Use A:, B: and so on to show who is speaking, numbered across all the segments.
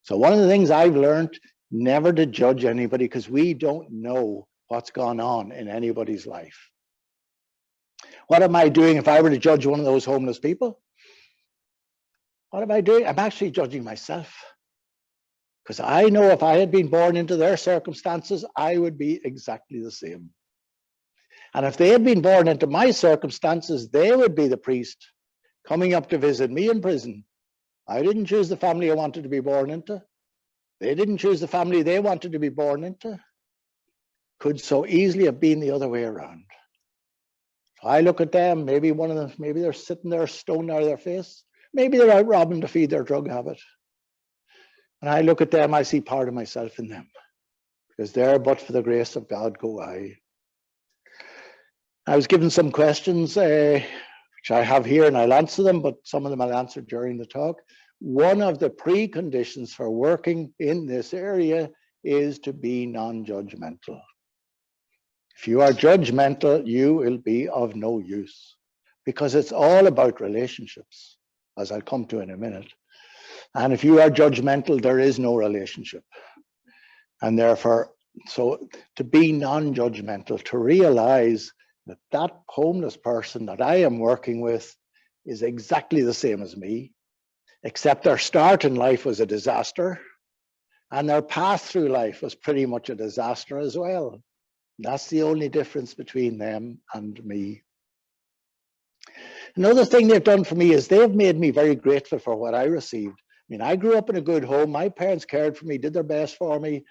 A: So one of the things I've learned, never to judge anybody, because we don't know what's gone on in anybody's life. What am I doing if I were to judge one of those homeless people? What am I doing? I'm actually judging myself. Because I know if I had been born into their circumstances, I would be exactly the same. And if they had been born into my circumstances, they would be the priest coming up to visit me in prison. I didn't choose the family I wanted to be born into. They didn't choose the family they wanted to be born into. Could so easily have been the other way around. So I look at them, maybe one of them, maybe they're sitting there stoned out of their face. Maybe they're out robbing to feed their drug habit. And I look at them, I see part of myself in them. Because there, but for the grace of God, go I. I was given some questions, which I have here, and I'll answer them, but some of them I'll answer during the talk. One of the preconditions for working in this area is to be non-judgmental. If you are judgmental, you will be of no use, because it's all about relationships, as I'll come to in a minute. And if you are judgmental, there is no relationship. And therefore, so to be non-judgmental, to realize that that homeless person that I am working with is exactly the same as me, except their start in life was a disaster, and their path through life was pretty much a disaster as well. That's the only difference between them and me. Another thing they've done for me is they've made me very grateful for what I received. I mean, I grew up in a good home. My parents cared for me, did their best for me.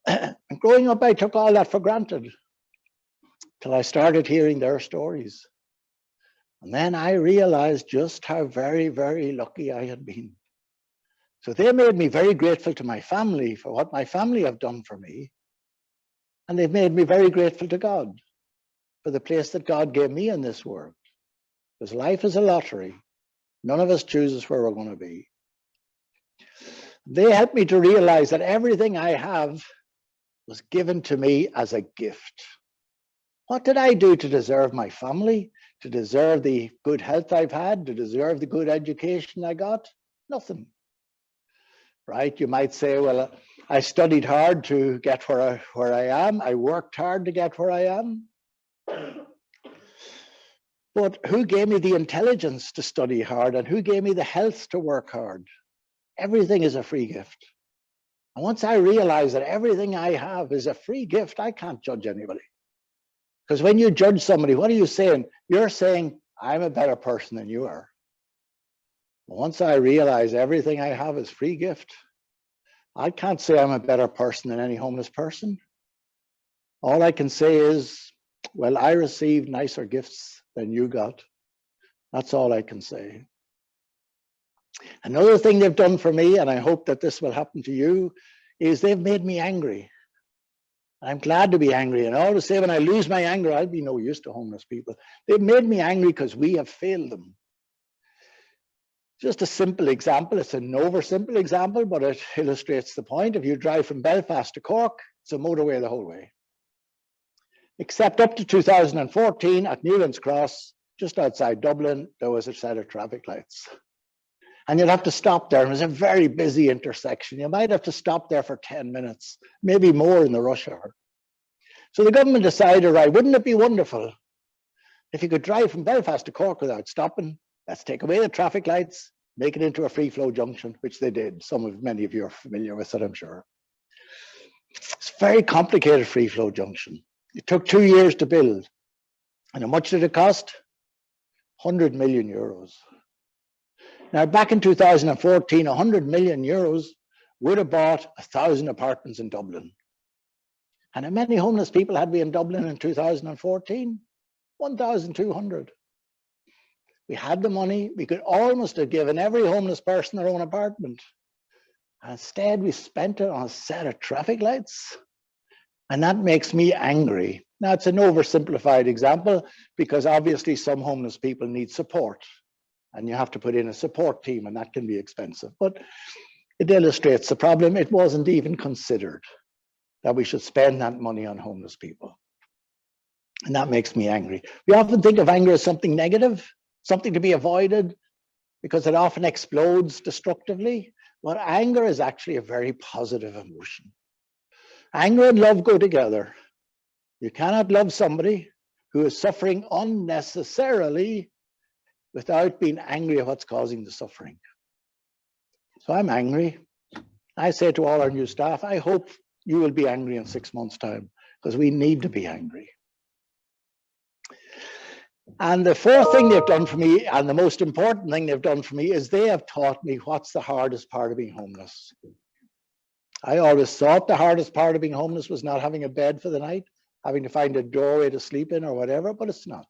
A: And growing up, I took all that for granted till I started hearing their stories. And then I realized just how very, very lucky I had been. So they made me very grateful to my family for what my family have done for me. And they've made me very grateful to God for the place that God gave me in this world. Because life is a lottery. None of us chooses where we're going to be. They helped me to realize that everything I have was given to me as a gift. What did I do to deserve my family, to deserve the good health I've had, to deserve the good education I got? Nothing. Right? You might say, well, I studied hard to get where I am. I worked hard to get where I am. But who gave me the intelligence to study hard, and who gave me the health to work hard? Everything is a free gift. And once I realize that everything I have is a free gift, I can't judge anybody. Because when you judge somebody, what are you saying? You're saying, I'm a better person than you are. Once I realize everything I have is free gift, I can't say I'm a better person than any homeless person. All I can say is, well, I received nicer gifts than you got. That's all I can say. Another thing they've done for me, and I hope that this will happen to you, is they've made me angry. I'm glad to be angry. And all to say, when I lose my anger, I'll be no use to homeless people. They've made me angry because we have failed them. Just a simple example. It's an oversimple example, but it illustrates the point. If you drive from Belfast to Cork, it's a motorway the whole way. Except up to 2014 at Newlands Cross, just outside Dublin, there was a set of traffic lights. And you'd have to stop there. It was a very busy intersection. You might have to stop there for 10 minutes, maybe more in the rush hour. So the government decided, right, wouldn't it be wonderful if you could drive from Belfast to Cork without stopping? Let's take away the traffic lights, make it into a free flow junction, which they did. Many of you are familiar with it, I'm sure. It's a very complicated free flow junction. It took 2 years to build. And how much did it cost? 100 million euros. Now, back in 2014, 100 million euros would have bought 1,000 apartments in Dublin. And how many homeless people had we in Dublin in 2014? 1,200. We had the money. We could almost have given every homeless person their own apartment. And instead, we spent it on a set of traffic lights. And that makes me angry. Now, it's an oversimplified example because obviously some homeless people need support. And you have to put in a support team, and that can be expensive. But it illustrates the problem. It wasn't even considered that we should spend that money on homeless people. And that makes me angry. We often think of anger as something negative, something to be avoided, because it often explodes destructively. But anger is actually a very positive emotion. Anger and love go together. You cannot love somebody who is suffering unnecessarily without being angry at what's causing the suffering. So I'm angry. I say to all our new staff, I hope you will be angry in 6 months' time, because we need to be angry. And the fourth thing they've done for me, and the most important thing they've done for me, is they have taught me what's the hardest part of being homeless. I always thought the hardest part of being homeless was not having a bed for the night, having to find a doorway to sleep in or whatever, but it's not.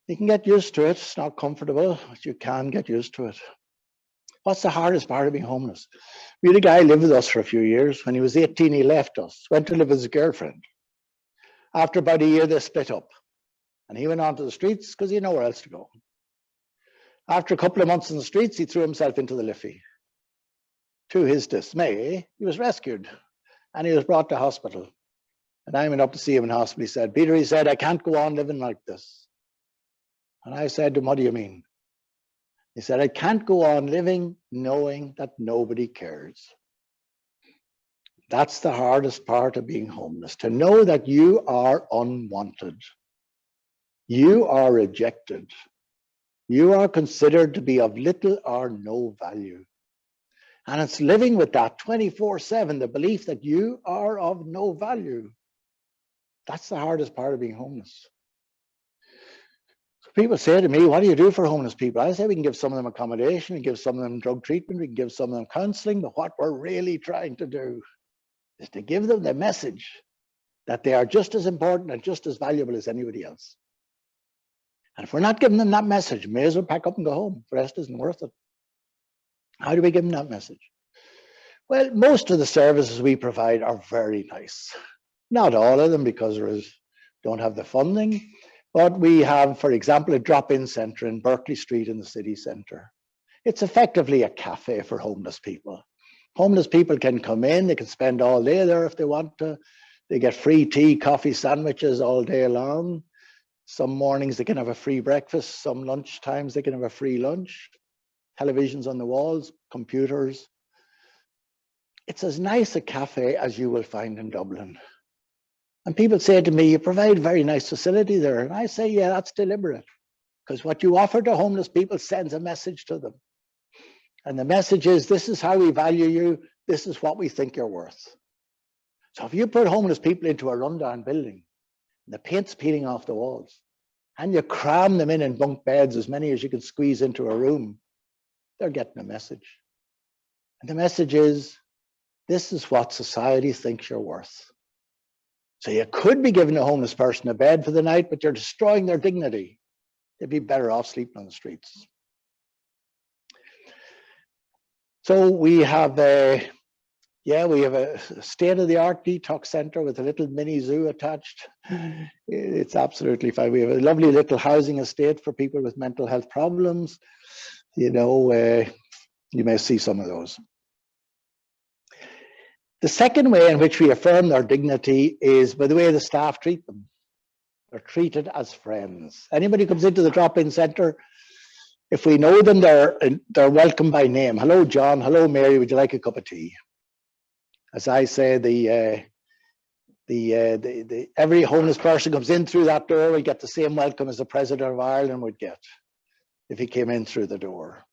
A: You can get used to it. It's not comfortable, but you can get used to it. What's the hardest part of being homeless? We had a guy lived with us for a few years. When he was 18, he left us, went to live with his girlfriend. After about a year, they split up. And he went onto the streets because he had nowhere else to go. After a couple of months in the streets, he threw himself into the Liffey. To his dismay, he was rescued and he was brought to hospital. And I went up to see him in hospital. He said, Peter, he said, I can't go on living like this. And I said to him, what do you mean? He said, I can't go on living knowing that nobody cares. That's the hardest part of being homeless, to know that you are unwanted. You are rejected. You are considered to be of little or no value. And it's living with that 24/7, the belief that you are of no value. That's the hardest part of being homeless. So people say to me, what do you do for homeless people? I say we can give some of them accommodation, we can give some of them drug treatment, we can give some of them counseling, but what we're really trying to do is to give them the message that they are just as important and just as valuable as anybody else. And if we're not giving them that message, may as well pack up and go home. The rest isn't worth it. How do we give them that message? Well, most of the services we provide are very nice. Not all of them, because don't have the funding, but we have, for example, a drop-in centre in Berkeley Street in the city centre. It's effectively a cafe for homeless people. Homeless people can come in, they can spend all day there if they want to. They get free tea, coffee, sandwiches all day long. Some mornings they can have a free breakfast, some lunch times they can have a free lunch. Televisions on the walls, computers. It's as nice a cafe as you will find in Dublin. And people say to me, you provide very nice facility there. And I say, yeah, that's deliberate. Because what you offer to homeless people sends a message to them. And the message is, this is how we value you. This is what we think you're worth. So if you put homeless people into a rundown building, the paint's peeling off the walls, and you cram them in bunk beds, as many as you can squeeze into a room, they're getting a message. And the message is, this is what society thinks you're worth. So you could be giving a homeless person a bed for the night, but you're destroying their dignity. They'd be better off sleeping on the streets. So we have a state-of-the-art detox center with a little mini zoo attached. It's absolutely fine. We have a lovely little housing estate for people with mental health problems. You know, you may see some of those. The second way in which we affirm their dignity is by the way the staff treat them. They're treated as friends. Anybody comes into the drop-in centre, if we know them, they're welcomed by name. Hello, John. Hello, Mary. Would you like a cup of tea? As I say, every homeless person comes in through that door will get the same welcome as the President of Ireland would get if he came in through the door.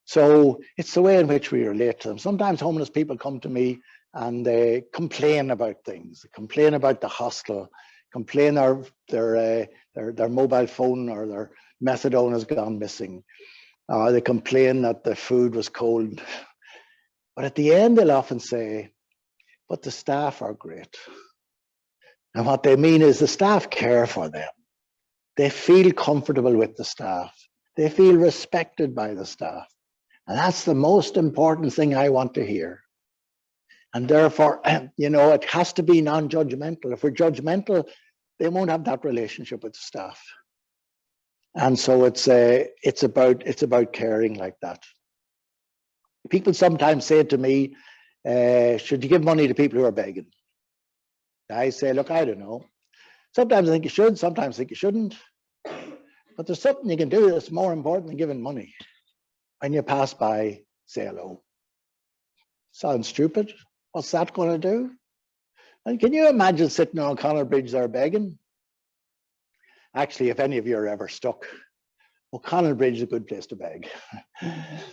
A: So it's the way in which we relate to them. Sometimes homeless people come to me and they complain about things. They complain about the hostel, complain their mobile phone or their methadone has gone missing. They complain that the food was cold. But at the end, they'll often say, but the staff are great. And what they mean is the staff care for them. They feel comfortable with the staff. They feel respected by the staff. And that's the most important thing I want to hear. And therefore, you know, it has to be non-judgmental. If we're judgmental, they won't have that relationship with the staff. And so it's about caring like that. People sometimes say to me, should you give money to people who are begging? I say, look, I don't know. Sometimes I think you should, sometimes I think you shouldn't. But there's something you can do that's more important than giving money. When you pass by, say hello. Sounds stupid. What's that going to do? And can you imagine sitting on O'Connell Bridge there begging? Actually, if any of you are ever stuck, O'Connell Bridge is a good place to beg.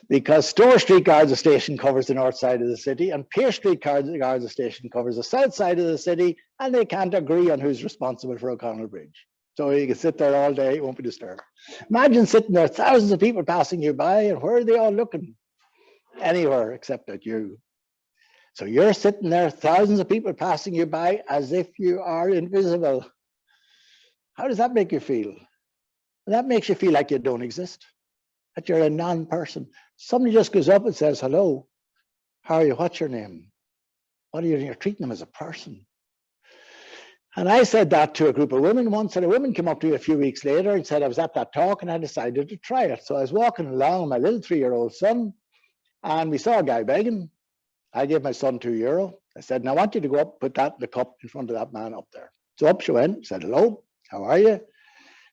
A: Because Store Street Garda Station covers the north side of the city, and Pearse Street Garda Station covers the south side of the city, and they can't agree on who's responsible for O'Connell Bridge. So you can sit there all day, it won't be disturbed. Imagine sitting there, thousands of people passing you by, and where are they all looking? Anywhere except at you. So you're sitting there, thousands of people passing you by as if you are invisible. How does that make you feel? That makes you feel like you don't exist, that you're a non-person. Somebody just goes up and says, hello, how are you? What's your name? What are you doing? You're treating them as a person. And I said that to a group of women once, and a woman came up to me a few weeks later and said, I was at that talk and I decided to try it. So I was walking along with my little 3-year-old son, and we saw a guy begging. I gave my son €2. I said, now I want you to go up, put that in the cup in front of that man up there. So up she went, said, hello, how are you?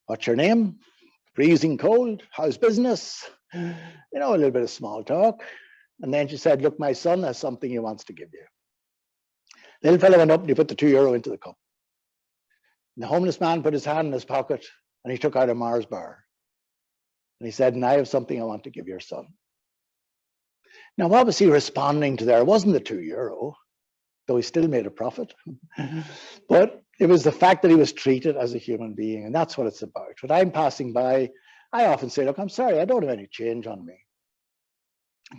A: What's your name? Freezing cold, how's business? You know, a little bit of small talk. And then she said, look, my son has something he wants to give you. Little fellow went up and he put the €2 into the cup. And the homeless man put his hand in his pocket and he took out a Mars bar. And he said, and I have something I want to give your son. Now, what was he responding to there? It wasn't the €2, though he still made a profit. But it was the fact that he was treated as a human being, and that's what it's about. When I'm passing by, I often say, look, I'm sorry, I don't have any change on me.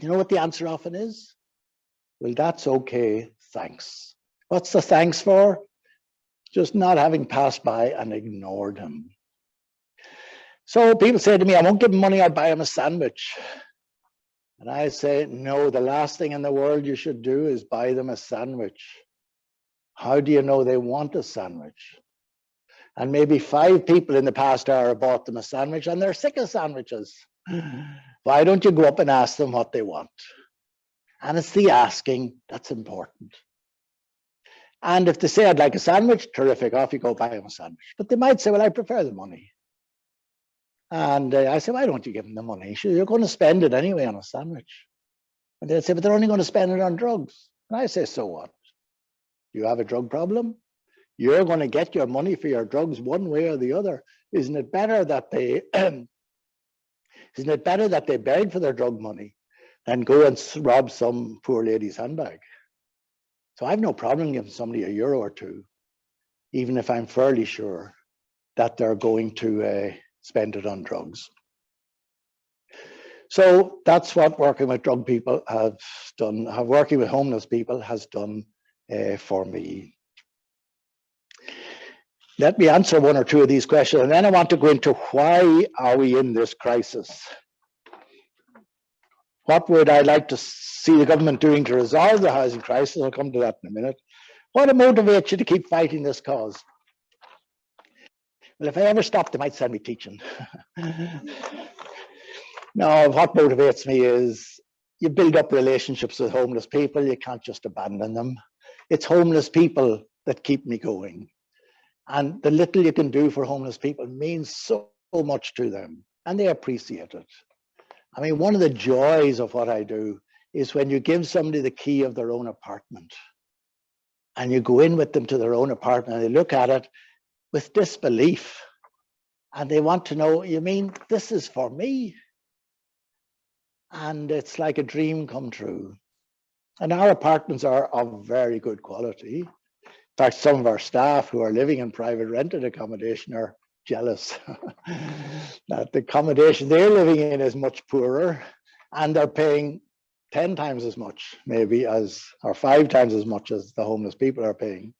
A: You know what the answer often is? Well, that's okay, thanks. What's the thanks for? Just not having passed by and ignored him. So people say to me, I won't give him money, I'll buy him a sandwich. And I say, no, the last thing in the world you should do is buy them a sandwich. How do you know they want a sandwich? And maybe 5 people in the past hour bought them a sandwich and they're sick of sandwiches. Why don't you go up and ask them what they want? And it's the asking that's important. And if they say, I'd like a sandwich, terrific, off you go, buy them a sandwich. But they might say, well, I prefer the money. And I say, why don't you give them the money? Sure, you're going to spend it anyway on a sandwich. And they'd say, but they're only going to spend it on drugs. And I say, so what? You have a drug problem? You're going to get your money for your drugs one way or the other. Isn't it better that they beg for their drug money than go and rob some poor lady's handbag? So I've no problem giving somebody €1 or 2, even if I'm fairly sure that they're going to spend it on drugs. So that's what working with drug people have done, working with homeless people has done for me. Let me answer 1 or 2 of these questions, and then I want to go into why are we in this crisis? What would I like to see the government doing to resolve the housing crisis? I'll come to that in a minute. What motivates you to keep fighting this cause? Well, if I ever stop, they might send me teaching. No, what motivates me is you build up relationships with homeless people. You can't just abandon them. It's homeless people that keep me going. And the little you can do for homeless people means so much to them, and they appreciate it. I mean, one of the joys of what I do is when you give somebody the key of their own apartment and you go in with them to their own apartment and they look at it with disbelief and they want to know, you mean this is for me? And it's like a dream come true. And our apartments are of very good quality. In fact, some of our staff who are living in private rented accommodation are jealous that the accommodation they're living in is much poorer and they're paying 10 times as much maybe as, or 5 times as much as the homeless people are paying.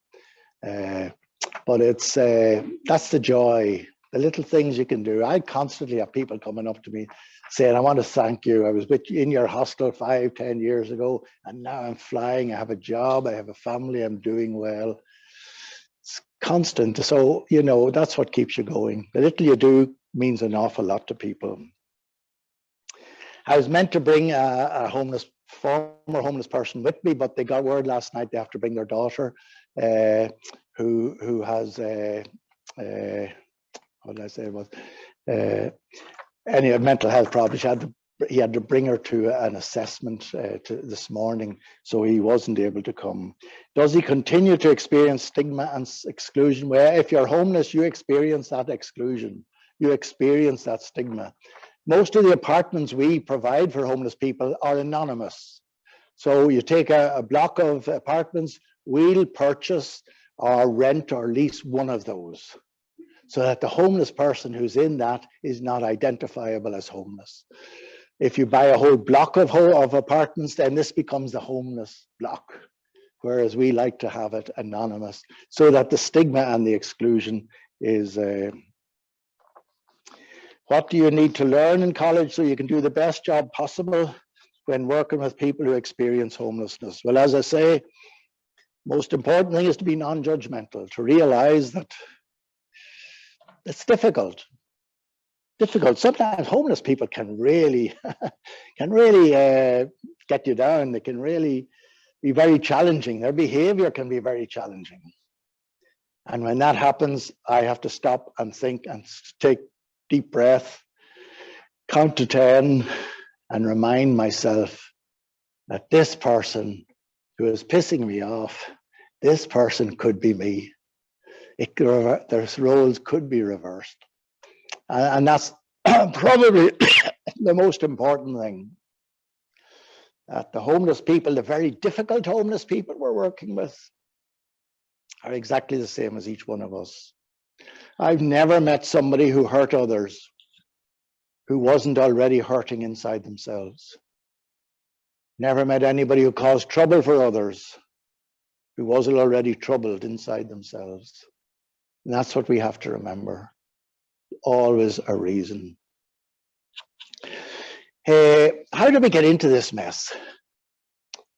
A: But it's, that's the joy, the little things you can do. I constantly have people coming up to me saying, I want to thank you. I was with you in your hostel 5, 10 years ago, and now I'm flying. I have a job, I have a family, I'm doing well. It's constant. So, you know, that's what keeps you going. The little you do means an awful lot to people. I was meant to bring a former homeless person with me, but they got word last night they have to bring their daughter, who has what did I say it was? Any mental health problem. She had he had to bring her to an assessment this morning, so he wasn't able to come. Does he continue to experience stigma and exclusion? Well, if you're homeless, you experience that exclusion. You experience that stigma. Most of the apartments we provide for homeless people are anonymous. So you take a block of apartments, we'll purchase or rent or lease one of those, so that the homeless person who's in that is not identifiable as homeless. If you buy a whole block of apartments, then this becomes the homeless block, whereas we like to have it anonymous, so that the stigma and the exclusion is. What do you need to learn in college so you can do the best job possible when working with people who experience homelessness? Well, as I say, most important thing is to be non-judgmental, to realize that it's difficult. Sometimes homeless people can really get you down. They can really be very challenging. Their behavior can be very challenging. And when that happens, I have to stop and think and take deep breath, count to 10, and remind myself that this person who is pissing me off, this person could be me. Their roles could be reversed. And that's probably the most important thing. That the homeless people, the very difficult homeless people we're working with, are exactly the same as each one of us. I've never met somebody who hurt others who wasn't already hurting inside themselves. Never met anybody who caused trouble for others who wasn't already troubled inside themselves. And that's what we have to remember. Always a reason. How did we get into this mess?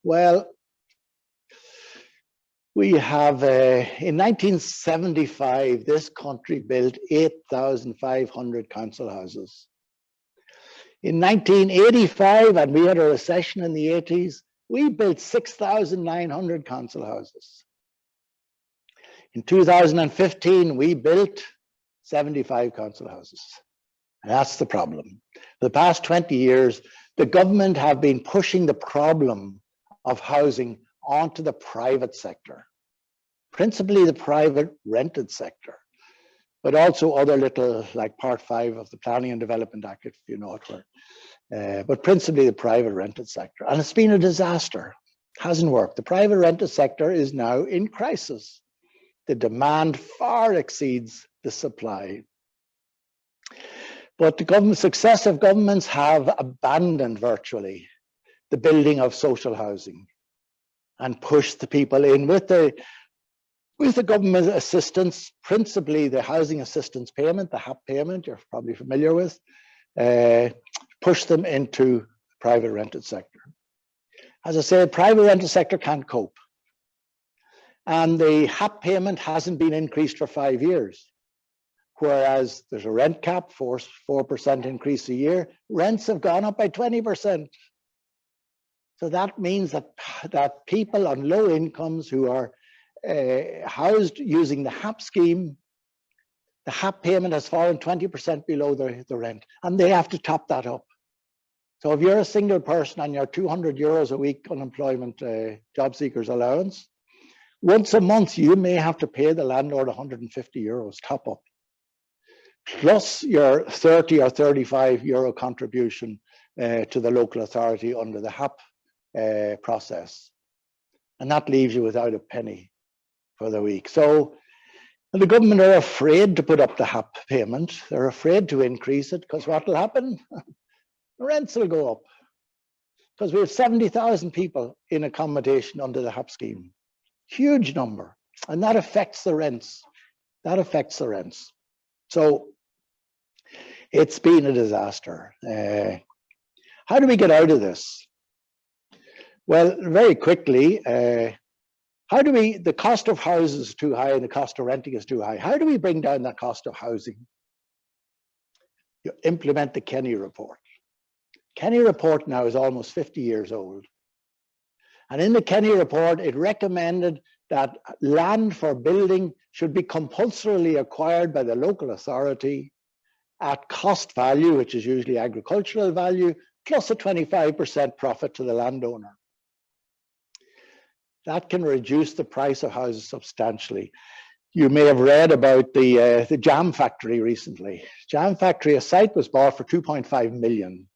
A: Well, we have, in 1975, this country built 8,500 council houses. In 1985, and we had a recession in the 80s, we built 6,900 council houses. In 2015, we built 75 council houses. And that's the problem. For the past 20 years, the government have been pushing the problem of housing onto the private sector, principally the private rented sector, but also other little, like Part 5 of the Planning and Development Act, if you know it were, but principally the private rented sector. And it's been a disaster, hasn't worked. The private rented sector is now in crisis. The demand far exceeds the supply. But the successive governments have abandoned virtually the building of social housing and pushed the people in with the government assistance, principally the housing assistance payment, the HAP payment you're probably familiar with, push them into the private rented sector. As I said, private rented sector can't cope. And the HAP payment hasn't been increased for 5 years. Whereas there's a rent cap, 4% increase a year, rents have gone up by 20%. So that means that people on low incomes who are housed using the HAP scheme, the HAP payment has fallen 20% below the rent, and they have to top that up. So if you're a single person and you're €200 a week unemployment job seekers allowance, once a month you may have to pay the landlord €150 top up, plus your 30 or 35 euro contribution to the local authority under the HAP process. And that leaves you without a penny for the week. So the government are afraid to put up the HAP payment. They're afraid to increase it, because what will happen? The rents will go up. Because we have 70,000 people in accommodation under the HAP scheme. Huge number. And that affects the rents. That affects the rents. So it's been a disaster. How do we get out of this? Well, very quickly, the cost of houses is too high and the cost of renting is too high. How do we bring down that cost of housing? You implement the Kenny report. Kenny report now is almost 50 years old. And in the Kenny report, it recommended that land for building should be compulsorily acquired by the local authority at cost value, which is usually agricultural value, plus a 25% profit to the landowner. That can reduce the price of houses substantially. You may have read about the jam factory recently. Jam factory, a site was bought for 2.5 million.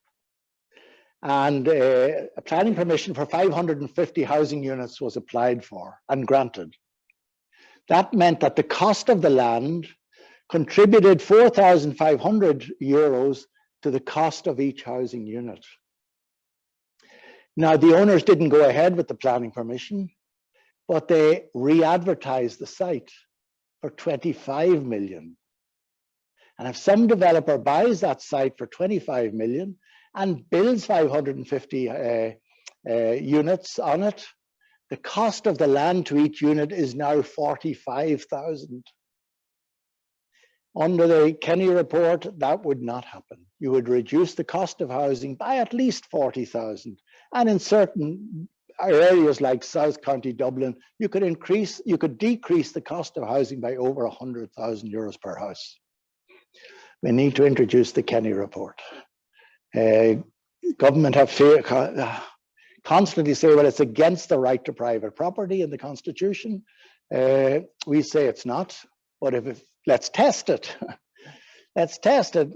A: And a planning permission for 550 housing units was applied for and granted. That meant that the cost of the land contributed 4,500 euros to the cost of each housing unit. Now, the owners didn't go ahead with the planning permission, but they re-advertised the site for 25 million. And if some developer buys that site for 25 million and builds 550 units on it, the cost of the land to each unit is now 45,000. Under the Kenny report, that would not happen. You would reduce the cost of housing by at least 40,000. And in certain areas like South County Dublin, you could decrease the cost of housing by over 100,000 euros per house. We need to introduce the Kenny report. Government have constantly say, well, it's against the right to private property in the Constitution. We say it's not, but let's test it. Let's test it.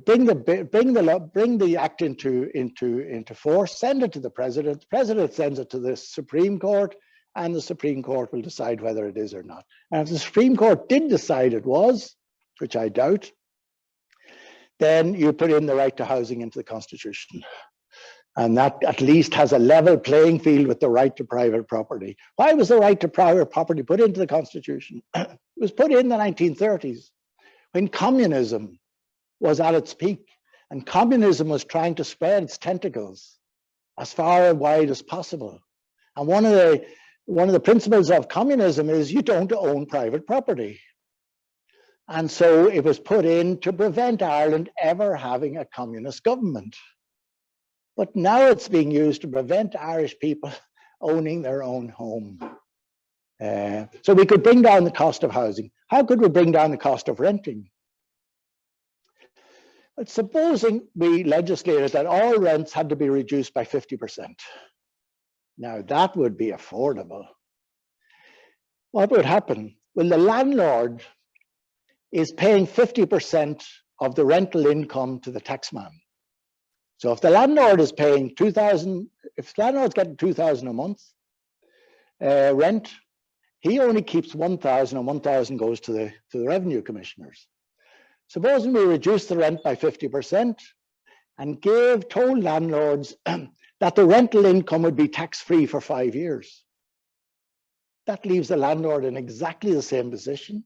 A: Bring the act into force. Send it to the president. The president sends it to the Supreme Court, and the Supreme Court will decide whether it is or not. And if the Supreme Court did decide it was, which I doubt, then you put in the right to housing into the Constitution. And that at least has a level playing field with the right to private property. Why was the right to private property put into the Constitution? It was put in the 1930s when communism was at its peak, and communism was trying to spread its tentacles as far and wide as possible. And one of the principles of communism is you don't own private property. And so it was put in to prevent Ireland ever having a communist government. But now it's being used to prevent Irish people owning their own home. So we could bring down the cost of housing. How could we bring down the cost of renting? But supposing we legislated that all rents had to be reduced by 50%. Now that would be affordable. What would happen? Well, the landlord is paying 50% of the rental income to the taxman. So if the landlord is paying 2,000, if the landlord's getting 2,000 a month rent, he only keeps 1,000, and 1,000 goes to the revenue commissioners. Supposing we reduce the rent by 50% and told landlords that the rental income would be tax-free for 5 years. That leaves the landlord in exactly the same position.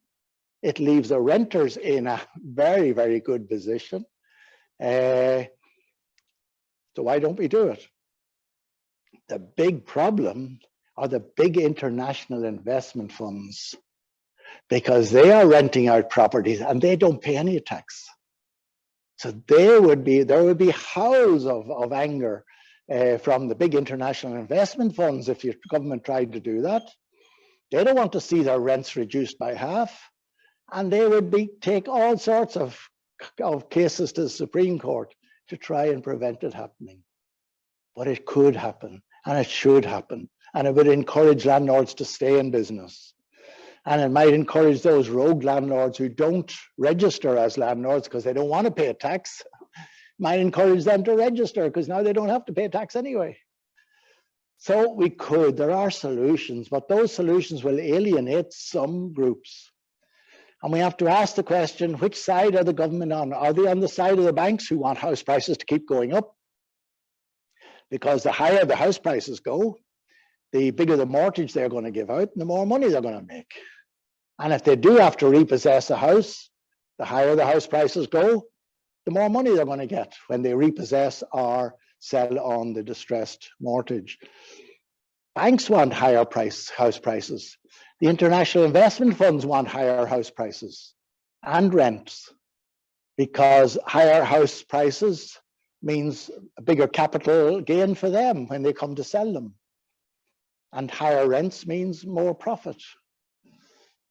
A: It leaves the renters in a very, very good position. So why don't we do it? The big problem are the big international investment funds, because they are renting out properties and they don't pay any tax. So there would be howls of anger from the big international investment funds if your government tried to do that. They don't want to see their rents reduced by half, and they would take all sorts of cases to the Supreme Court to try and prevent it happening. But it could happen, and it should happen, and it would encourage landlords to stay in business. And it might encourage those rogue landlords who don't register as landlords because they don't want to pay a tax, might encourage them to register because now they don't have to pay a tax anyway. So there are solutions, but those solutions will alienate some groups. And we have to ask the question, which side are the government on? Are they on the side of the banks who want house prices to keep going up? Because the higher the house prices go, the bigger the mortgage they're going to give out and the more money they're going to make. And if they do have to repossess a house, the higher the house prices go, the more money they're going to get when they repossess or sell on the distressed mortgage. Banks want higher house prices. The international investment funds want higher house prices and rents, because higher house prices means a bigger capital gain for them when they come to sell them. And higher rents means more profit.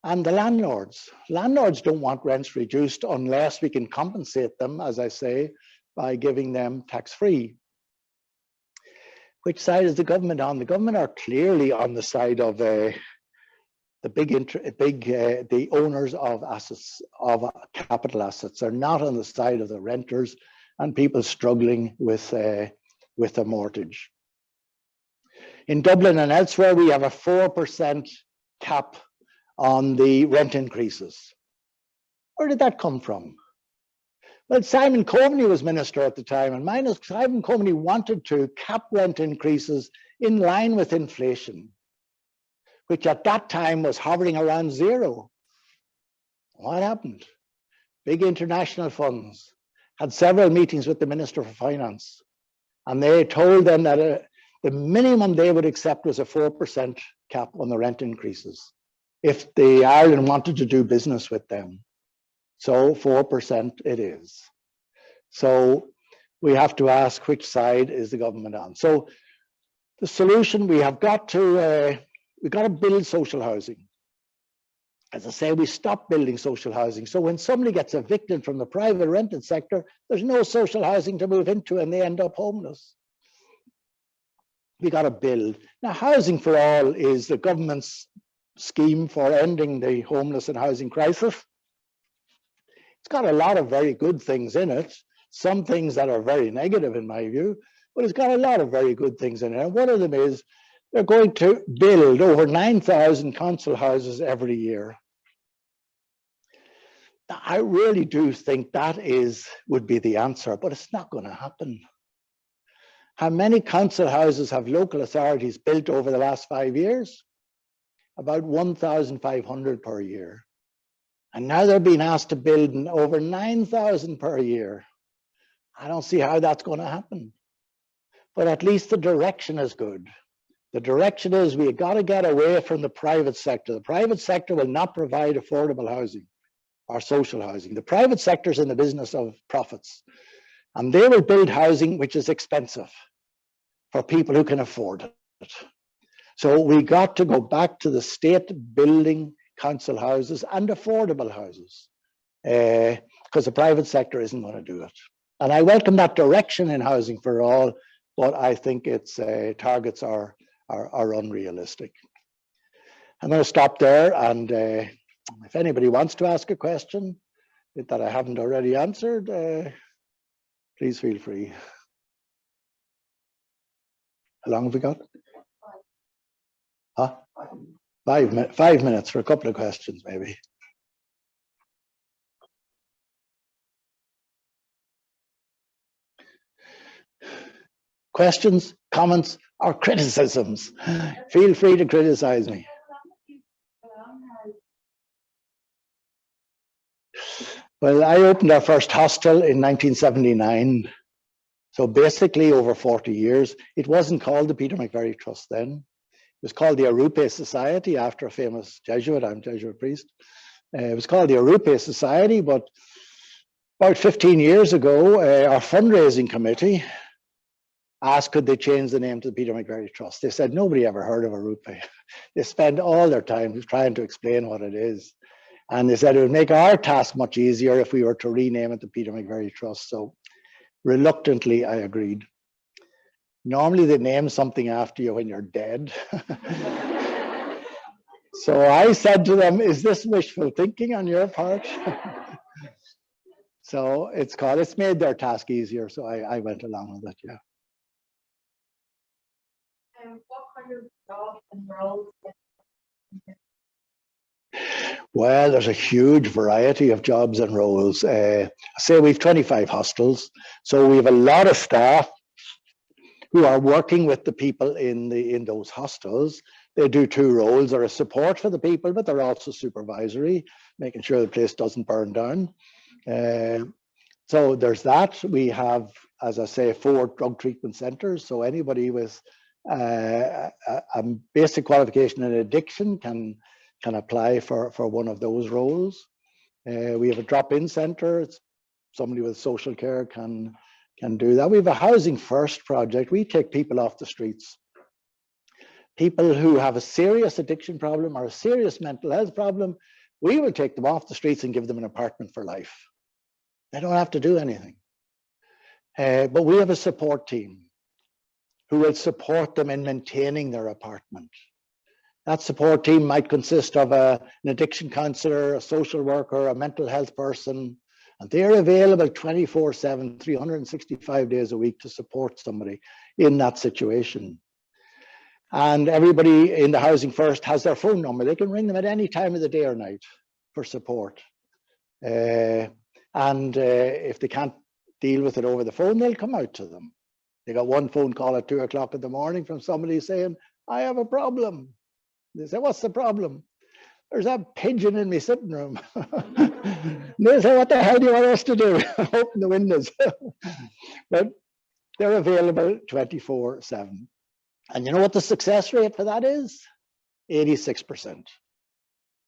A: And the landlords. Landlords don't want rents reduced unless we can compensate them, as I say, by giving them tax-free. Which side is the government on? The government are clearly on the side of the owners of assets, of capital assets. They're not on the side of the renters and people struggling with a mortgage. In Dublin and elsewhere, we have a 4% cap on the rent increases. Where did that come from? Well, Simon Coveney was minister at the time, and Simon Coveney wanted to cap rent increases in line with inflation, which at that time was hovering around zero. What happened? Big international funds had several meetings with the Minister for Finance, and they told them that the minimum they would accept was a 4% cap on the rent increases if the Ireland wanted to do business with them. So 4% it is. So we have to ask, which side is the government on? So the solution, we have got to build social housing. As I say, we stop building social housing. So when somebody gets evicted from the private rented sector, there's no social housing to move into and they end up homeless. We got to build. Now, Housing for All is the government's scheme for ending the homeless and housing crisis. It's got a lot of very good things in it, some things that are very negative in my view, but it's got a lot of very good things in it. And one of them is they're going to build over 9,000 council houses every year. I really do think that would be the answer, but it's not going to happen. How many council houses have local authorities built over the last 5 years? About 1,500 per year. And now they're being asked to build over 9,000 per year. I don't see how that's going to happen. But at least the direction is good. The direction is we've got to get away from the private sector. The private sector will not provide affordable housing or social housing. The private sector is in the business of profits. And they will build housing which is expensive for people who can afford it. So we got to go back to the state building council houses and affordable houses because the private sector isn't going to do it. And I welcome that direction in Housing for All, but I think its targets are unrealistic. I'm going to stop there, and if anybody wants to ask a question that I haven't already answered, please feel free. How long have we got? Huh? 5 minutes for a couple of questions, maybe. Questions, comments, or criticisms? Feel free to criticize me. Well, I opened our first hostel in 1979. So basically over 40 years. It wasn't called the Peter McVerry Trust then. It was called the Arupe Society after a famous Jesuit. I'm a Jesuit priest. It was called the Arupe Society, but about 15 years ago, our fundraising committee asked could they change the name to the Peter McVerry Trust. They said nobody ever heard of Arupe. They spend all their time trying to explain what it is. And they said it would make our task much easier if we were to rename it the Peter McVerry Trust. So reluctantly, I agreed. Normally they name something after you when you're dead. So I said to them, is this wishful thinking on your part? So it's made their task easier. So I went along with it, yeah.
B: What kind of jobs and roles?
A: Well, there's a huge variety of jobs and roles. Say we've 25 hostels, so we have a lot of staff who are working with the people in those hostels. They do two roles. They're a support for the people, but they're also supervisory, making sure the place doesn't burn down. So there's that. We have, as I say, 4 drug treatment centres. So anybody with a basic qualification in addiction can apply for one of those roles. We have a drop-in centre. Somebody with social care can do that. We have a Housing First project. We take people off the streets. People who have a serious addiction problem or a serious mental health problem, We will take them off the streets and give them an apartment for life. They don't have to do anything. But we have a support team who will support them in maintaining their apartment. That support team might consist of an addiction counselor, a social worker, a mental health person, and they're available 24/7, 365 days a week to support somebody in that situation. And everybody in the Housing First has their phone number. They can ring them at any time of the day or night for support. If they can't deal with it over the phone, they'll come out to them. They got one phone call at 2 o'clock in the morning from somebody saying, I have a problem. They say, what's the problem? There's a pigeon in my sitting room. They say, what the hell do you want us to do? Open the windows. But they're available 24/7. And you know what the success rate for that is? 86%.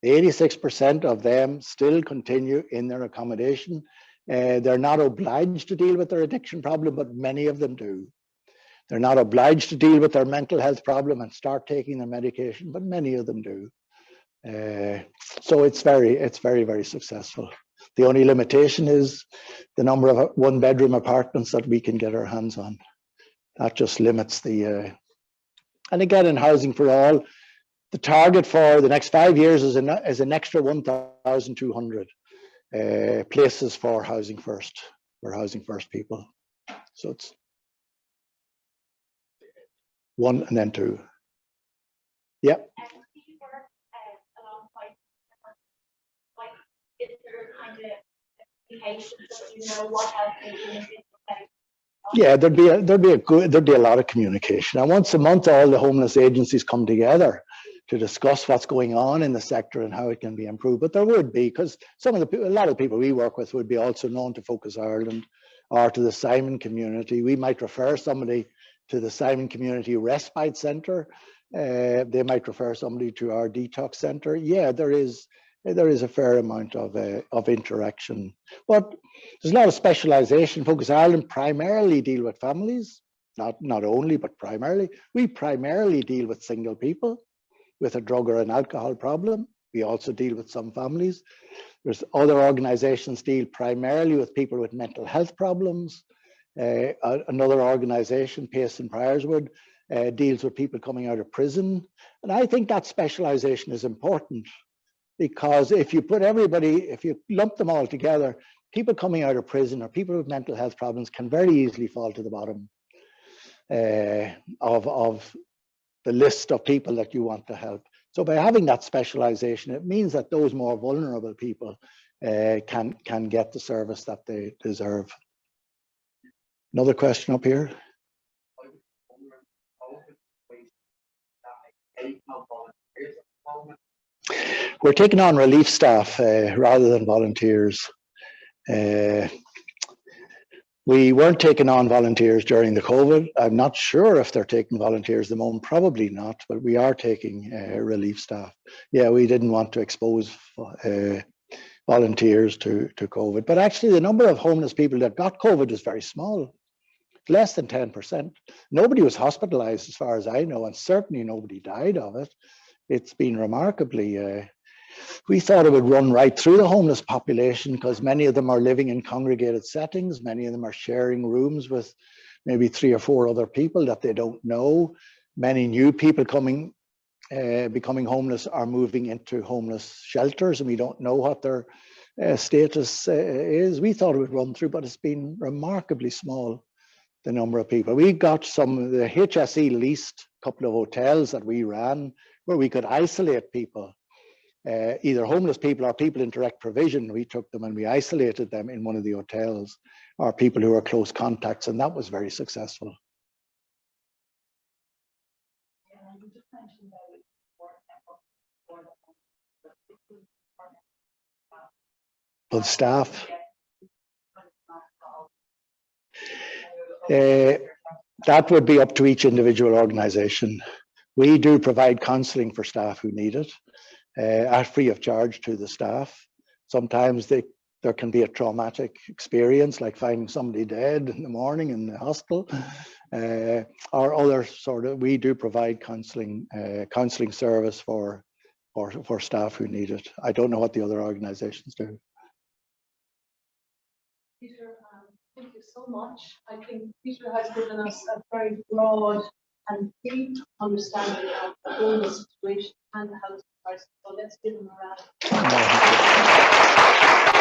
A: 86% of them still continue in their accommodation. They're not obliged to deal with their addiction problem, but many of them do. They're not obliged to deal with their mental health problem and start taking their medication, but many of them do. So it's very, very successful. The only limitation is the number of one-bedroom apartments that we can get our hands on. That just limits the. And again, in Housing for All, the target for the next 5 years is an extra 1,200 places for Housing First people. So it's 1 and then 2. Yeah.
B: Is there kind of communication so you know what else they do?
A: Yeah, there'd be a lot of communication. And once a month, all the homeless agencies come together to discuss what's going on in the sector and how it can be improved. But there would be, because a lot of the people we work with would be also known to Focus Ireland or to the Simon community. We might refer somebody to the Simon Community Respite Centre. They might refer somebody to our detox centre. Yeah, there is a fair amount of interaction, but there's a lot of specialisation. Focus Ireland primarily deal with families, not only, but primarily. We primarily deal with single people with a drug or an alcohol problem. We also deal with some families. There's other organisations deal primarily with people with mental health problems. Another organisation, Pace and Priorswood, deals with people coming out of prison. And I think that specialisation is important, because if you put if you lump them all together, people coming out of prison or people with mental health problems can very easily fall to the bottom of the list of people that you want to help. So by having that specialization, it means that those more vulnerable people can get the service that they deserve. Another question up here. We're taking on relief staff rather than volunteers. We weren't taking on volunteers during the COVID. I'm not sure if they're taking volunteers at the moment, probably not, but we are taking relief staff. Yeah, we didn't want to expose volunteers to COVID, but actually the number of homeless people that got COVID was very small, less than 10%. Nobody was hospitalized as far as I know, and certainly nobody died of it. It's been remarkably, we thought it would run right through the homeless population, because many of them are living in congregated settings. Many of them are sharing rooms with maybe 3 or 4 other people that they don't know. Many new people becoming homeless are moving into homeless shelters, and we don't know what their status is. We thought it would run through, but it's been remarkably small, the number of people. We got the HSE leased a couple of hotels that we ran where we could isolate people, either homeless people or people in direct provision. We took them and we isolated them in one of the hotels, or people who were close contacts, and that was very successful. For the staff, that would be up to each individual organisation. We do provide counselling for staff who need it, at free of charge to the staff. Sometimes there can be a traumatic experience, like finding somebody dead in the morning in the hospital, or other sort of. We do provide counselling service for for staff who need it. I don't know what the other organizations do.
C: Peter, thank you so much. I think Peter has given us a very broad and deep understanding of the whole situation and the housing crisis. So let's give him a round.